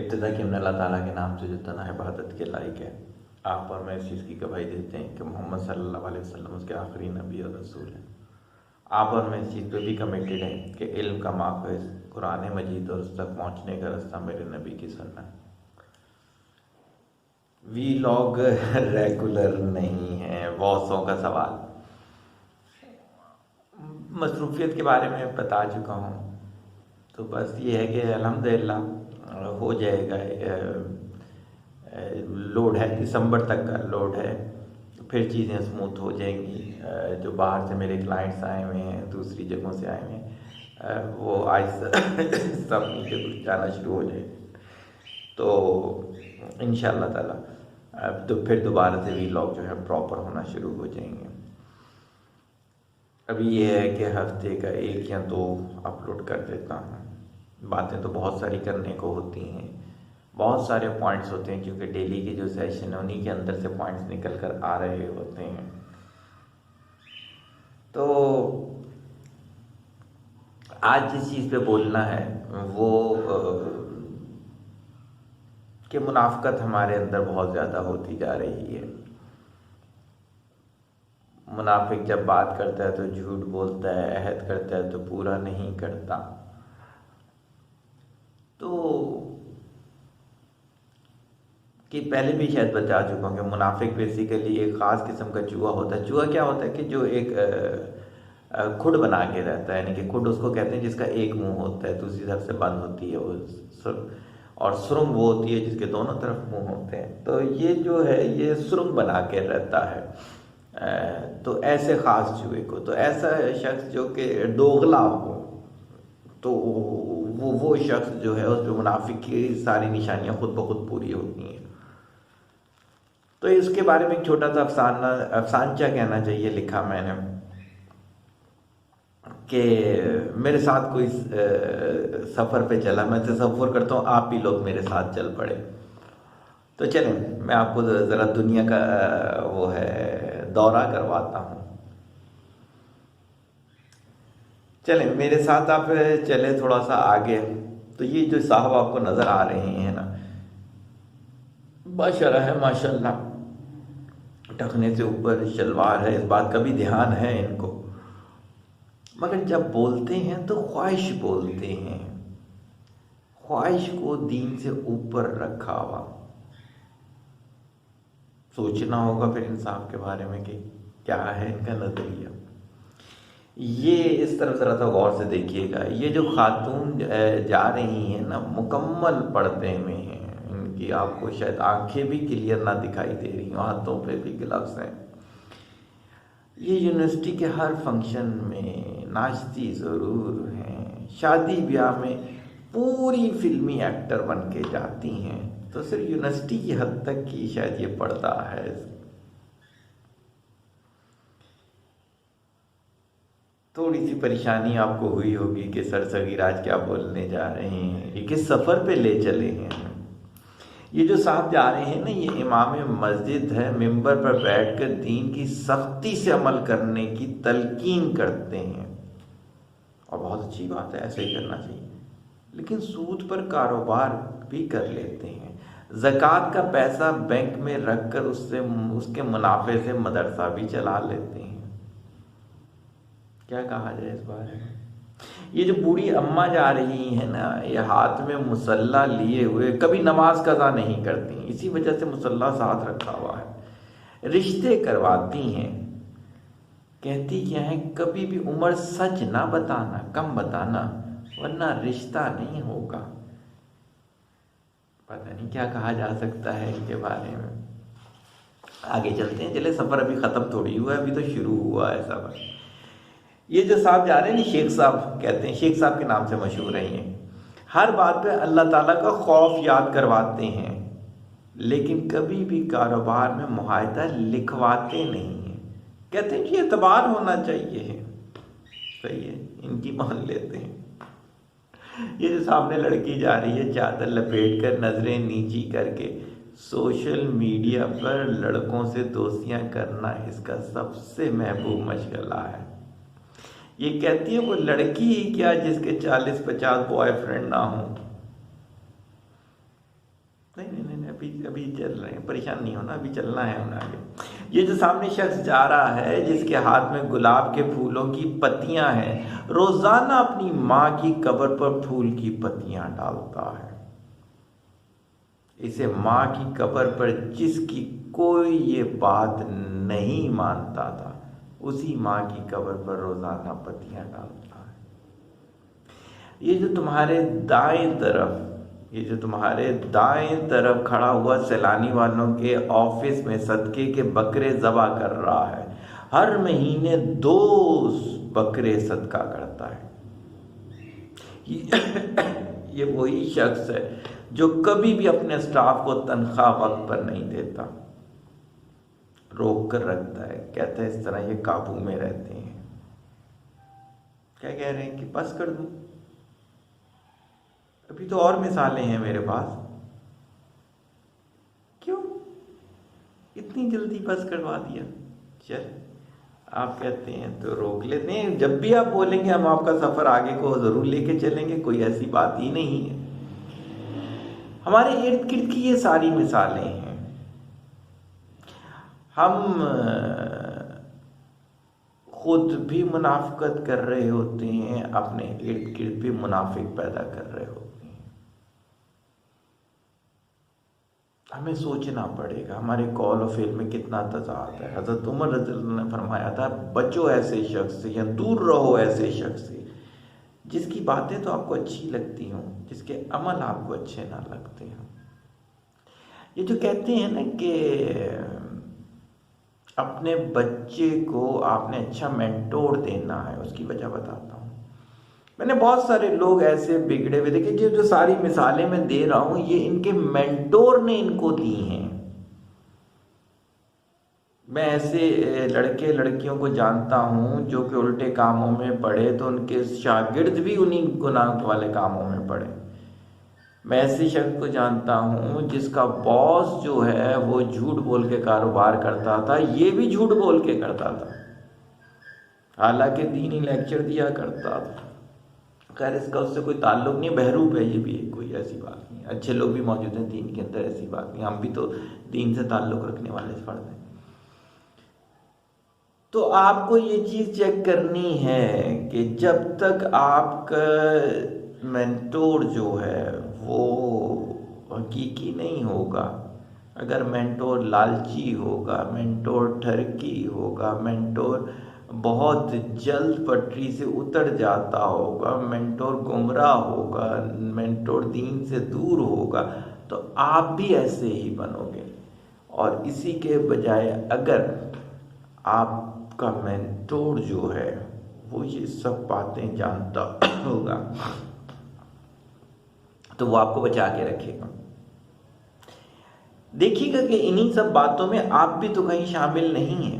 ابتدا کی ہم نے اللہ تعالیٰ کے نام سے جو تنہا عبادت کے لائق ہے، آپ اور میں اس چیز کی گواہی دیتے ہیں کہ محمد صلی اللہ علیہ وسلم اس کے آخری نبی اور رسول ہیں۔ آپ اور میں اس چیز پہ بھی کمیٹڈ ہیں کہ علم کا ماخذ قرآن مجید اور اس تک پہنچنے کا راستہ میرے نبی کی سنت۔ وی لوگ ریگولر نہیں ہیں، واسوں کا سوال مصروفیت کے بارے میں بتا چکا ہوں، تو بس یہ ہے کہ الحمدللہ ہو جائے گا۔ لوڈ ہے، دسمبر تک کا لوڈ ہے، پھر چیزیں اسموتھ ہو جائیں گی۔ جو باہر سے میرے کلائنٹس آئے ہوئے ہیں، دوسری جگہوں سے آئے ہوئے ہیں، وہ آہستہ نیچے جانا شروع ہو جائے گا، تو انشاءاللہ تعالیٰ تو پھر دوبارہ سے ویلاگ جو ہے پراپر ہونا شروع ہو جائیں گے۔ ابھی یہ ہے کہ ہفتے کا 1 یا 2 اپلوڈ کر دیتا ہوں۔ باتیں تو بہت ساری کرنے کو ہوتی ہیں، بہت سارے پوائنٹس ہوتے ہیں، کیونکہ ڈیلی کے جو سیشن ہیں انہی کے اندر سے پوائنٹس نکل کر آ رہے ہوتے ہیں۔ تو آج جس چیز پہ بولنا ہے وہ کہ منافقت ہمارے اندر بہت زیادہ ہوتی جا رہی ہے۔ منافق جب بات کرتا ہے تو جھوٹ بولتا ہے، عہد کرتا ہے تو پورا نہیں کرتا۔ تو کہ پہلے بھی شاید بتا چکا ہوں کہ منافق بیسیکلی ایک خاص قسم کا چوہا ہوتا ہے۔ چوہا کیا ہوتا ہے کہ جو ایک کھڈ بنا کے رہتا ہے، یعنی کہ کھڈ اس کو کہتے ہیں جس کا ایک منہ ہوتا ہے، دوسری طرف سے بند ہوتی ہے وہ، اور سرنگ وہ ہوتی ہے جس کے دونوں طرف منہ ہوتے ہیں۔ تو یہ جو ہے یہ سرنگ بنا کے رہتا ہے۔ تو ایسے خاص چوہے کو، تو ایسا شخص جو کہ دوغلا ہو، تو وہ شخص جو ہے اس پہ منافق کی ساری نشانیاں خود بخود پوری ہوتی ہیں۔ تو اس کے بارے میں ایک چھوٹا سا افسانچہ کہنا چاہیے، لکھا میں نے کہ میرے ساتھ کوئی سفر پہ چلا، میں تصور کرتا ہوں آپ بھی لوگ میرے ساتھ چل پڑے۔ تو چلیں میں آپ کو ذرا دنیا کا وہ ہے دورہ کرواتا ہوں۔ چلیں میرے ساتھ آپ چلے تھوڑا سا آگے، تو یہ جو صاحب آپ کو نظر آ رہے ہیں نا، باشرہ ہے ماشاءاللہ، ٹخنے سے اوپر شلوار ہے، اس بات کا بھی دھیان ہے ان کو، مگر جب بولتے ہیں تو خواہش بولتے ہیں، خواہش کو دین سے اوپر رکھا ہوا۔ سوچنا ہوگا پھر انصاف کے بارے میں کہ کیا ہے ان کا نظریہ۔ یہ اس طرف ذرا سا غور سے دیکھیے گا، یہ جو خاتون جا رہی ہیں نا مکمل پردے میں ہیں، ان کی آپ کو شاید آنکھیں بھی کلیئر نہ دکھائی دے رہی ہوں، ہاتھوں پہ بھی گلوز ہیں۔ یہ یونیورسٹی کے ہر فنکشن میں ناچتی ضرور ہیں، شادی بیاہ میں پوری فلمی ایکٹر بن کے جاتی ہیں، تو صرف یونیورسٹی کی حد تک کی شاید یہ پردہ ہے۔ تھوڑی سی پریشانی آپ کو ہوئی ہوگی کہ سر صغیر آج کیا بولنے جا رہے ہیں، یہ کس سفر پہ لے چلے ہیں۔ یہ جو صاحب جا رہے ہیں نا، یہ امام مسجد ہے، ممبر پر بیٹھ کر دین کی سختی سے عمل کرنے کی تلقین کرتے ہیں، اور بہت اچھی بات ہے، ایسے ہی کرنا چاہیے، لیکن سود پر کاروبار بھی کر لیتے ہیں، زکوٰۃ کا پیسہ بینک میں رکھ کر اس کے منافع سے مدرسہ بھی چلا لیتے ہیں۔ کیا کہا جائے اس بارے میں؟ یہ جو بوڑھی اماں جا رہی ہیں نا، یہ ہاتھ میں مصلی لیے ہوئے، کبھی نماز قضا نہیں کرتی، اسی وجہ سے مصلی ساتھ رکھا ہوا ہے، رشتے کرواتی ہیں، کہتی کیا ہے، کبھی بھی عمر سچ نہ بتانا، کم بتانا، ورنہ رشتہ نہیں ہوگا۔ پتہ نہیں کیا کہا جا سکتا ہے ان کے بارے میں۔ آگے چلتے ہیں، چلے سفر ابھی ختم تھوڑی ہوا ہے، ابھی تو شروع ہوا ہے سفر۔ یہ جو صاحب جا رہے ہیں شیخ صاحب کہتے ہیں، شیخ صاحب کے نام سے مشہور ہیں، یہ ہر بات پہ اللہ تعالیٰ کا خوف یاد کرواتے ہیں، لیکن کبھی بھی کاروبار میں معاہدہ لکھواتے نہیں ہیں، کہتے ہیں کہ اعتبار ہونا چاہیے، صحیح ہے، ان کی مان لیتے ہیں۔ یہ جو سامنے لڑکی جا رہی ہے چادر لپیٹ کر، نظریں نیچی کر کے، سوشل میڈیا پر لڑکوں سے دوستیاں کرنا اس کا سب سے محبوب مشغلہ ہے۔ یہ کہتی ہے وہ لڑکی ہی کیا جس کے 40-50 بوائے فرینڈ نہ ہوں۔ نہیں ابھی چل رہے ہیں، پریشان نہیں ہونا، ابھی چلنا ہے ہمیں آگے۔ یہ جو سامنے شخص جا رہا ہے جس کے ہاتھ میں گلاب کے پھولوں کی پتیاں ہیں، روزانہ اپنی ماں کی قبر پر پھول کی پتیاں ڈالتا ہے۔ اسے ماں کی قبر پر جس کی کوئی یہ بات نہیں مانتا تھا، اسی ماں کی قبر پر روزانہ پتیاں ڈالتا ہے۔ یہ جو تمہارے دائیں طرف کھڑا ہوا سیلانی والوں کے آفس میں صدقے کے بکرے ذبح کر رہا ہے، ہر مہینے 2 بکرے صدقہ کرتا ہے۔ یہ وہی شخص ہے جو کبھی بھی اپنے اسٹاف کو تنخواہ وقت پر نہیں دیتا، روک کر رکھتا ہے، کہتا ہے اس طرح یہ قابو میں رہتے ہیں۔ کیا کہہ رہے ہیں کہ بس کر دوں؟ ابھی تو اور مثالیں ہیں میرے پاس۔ کیوں اتنی جلدی بس کروا دیا؟ چل آپ کہتے ہیں تو روک لیتے ہیں، جب بھی آپ بولیں گے ہم آپ کا سفر آگے کو ضرور لے کے چلیں گے، کوئی ایسی بات ہی نہیں ہے۔ ہمارے ارد گرد کی یہ ساری مثالیں ہیں۔ ہم خود بھی منافقت کر رہے ہوتے ہیں، اپنے ارد گرد بھی منافق پیدا کر رہے ہوتے ہیں۔ ہمیں سوچنا پڑے گا ہمارے قول و فعل میں کتنا تضاد ہے۔ حضرت عمر رضی اللہ عنہ نے فرمایا تھا بچو ایسے شخص سے یا دور رہو ایسے شخص سے جس کی باتیں تو آپ کو اچھی لگتی ہوں، جس کے عمل آپ کو اچھے نہ لگتے ہوں۔ یہ جو کہتے ہیں نا کہ اپنے بچے کو آپ نے اچھا مینٹور دینا ہے، اس کی وجہ بتاتا ہوں۔ میں نے بہت سارے لوگ ایسے بگڑے ہوئے دیکھے، جو ساری مثالیں میں دے رہا ہوں یہ ان کے مینٹور نے ان کو دی ہیں۔ میں ایسے لڑکے لڑکیوں کو جانتا ہوں جو کہ الٹے کاموں میں پڑے تو ان کے شاگرد بھی انہی گناہ والے کاموں میں پڑے۔ میں ایسے شخص کو جانتا ہوں جس کا باس جو ہے وہ جھوٹ بول کے کاروبار کرتا تھا، یہ بھی جھوٹ بول کے کرتا تھا، حالانکہ دینی لیکچر دیا کرتا تھا۔ خیر اس کا اس سے کوئی تعلق نہیں، بہروپ ہے یہ بھی، کوئی ایسی بات نہیں۔ اچھے لوگ بھی موجود ہیں دین کے اندر، ایسی بات نہیں، ہم بھی تو دین سے تعلق رکھنے والے فرد ہیں۔ تو آپ کو یہ چیز چیک کرنی ہے کہ جب تک آپ کا مینٹور جو ہے وہ حقیقی نہیں ہوگا، اگر مینٹور لالچی ہوگا، مینٹور ٹھرکی ہوگا، مینٹور بہت جلد پٹری سے اتر جاتا ہوگا، مینٹور گمراہ ہوگا، مینٹور دین سے دور ہوگا، تو آپ بھی ایسے ہی بنو گے۔ اور اسی کے بجائے اگر آپ کا مینٹور جو ہے وہ یہ سب باتیں جانتا ہوگا تو وہ آپ کو بچا کے رکھے گا۔ دیکھیے گا کہ انہی سب باتوں میں آپ بھی تو کہیں شامل نہیں ہیں۔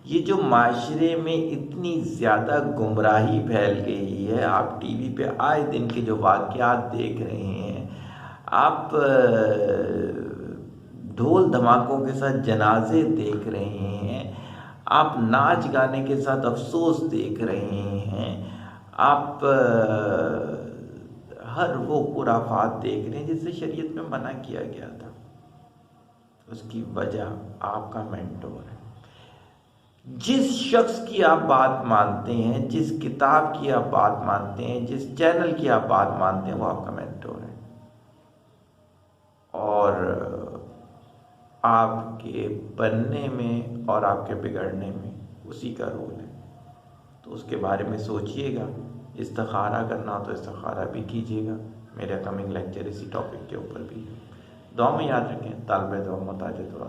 یہ جو معاشرے میں اتنی زیادہ گمراہی پھیل گئی ہے، آپ ٹی وی پہ آئے دن کے جو واقعات دیکھ رہے ہیں، آپ ڈھول دھماکوں کے ساتھ جنازے دیکھ رہے ہیں، آپ ناچ گانے کے ساتھ افسوس دیکھ رہے ہیں، آپ ہر وہ خرافات دیکھ رہے ہیں جس سے شریعت میں منع کیا گیا تھا۔ اس کی وجہ آپ کا مینٹور ہے۔ جس شخص کی آپ بات مانتے ہیں، جس کتاب کی آپ بات مانتے ہیں، جس چینل کی آپ بات مانتے ہیں، وہ آپ کا مینٹور ہے، اور آپ کے بننے میں اور آپ کے بگڑنے میں اسی کا رول ہے۔ تو اس کے بارے میں سوچئے گا، استخارہ کرنا ہو تو استخارہ بھی کیجیے گا۔ میرا کمنگ لیکچر اسی ٹاپک کے اوپر بھی ہے۔ دعا میں یاد رکھیں، طالب دعا محتاج دعا۔